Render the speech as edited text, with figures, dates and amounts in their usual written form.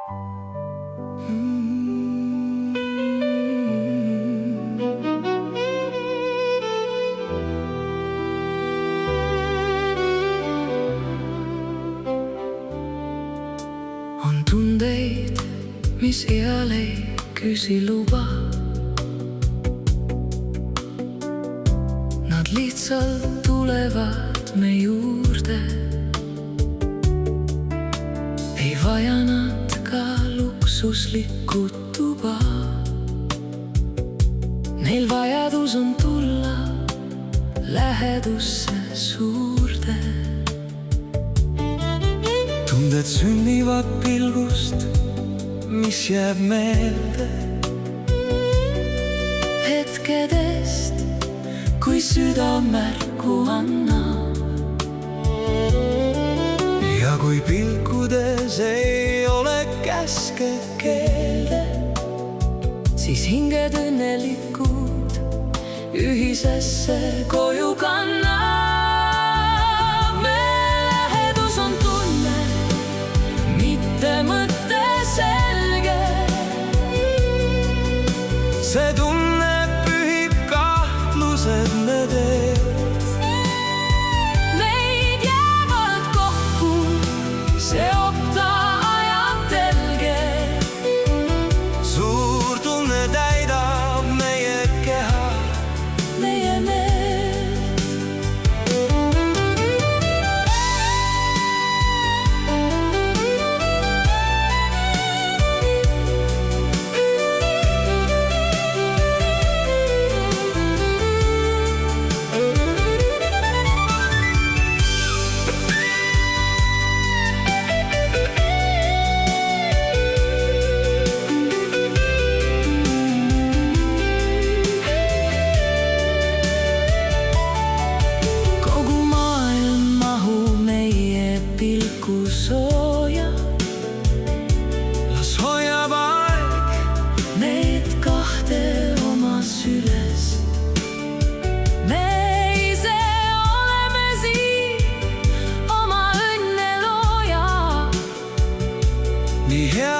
On tundeid, mis eal ei küsi luba. Nad lihtsalt tulevad me juurde. Ei vaja nad ka luksuslikku tuba. Neil vajadus on tulla lähedusse suurde. Tunded sünnivad pilgust, mis jääb meelde hetkedest, kui süda märku annab. Ja kui pilkudes ei ole käske keelde, siis hinged õnnelikud ühisesse koju kannab. Mõte selge, see tunne pühib kahtlused me teelt. Meid jäävad kokku, seob ta ajatelge. Suur tunne täidab meie keha, meie meelt. Sooja, las hoiab aeg neid kahte oma süles. Me ise oleme siin oma õnne looja. Nii hea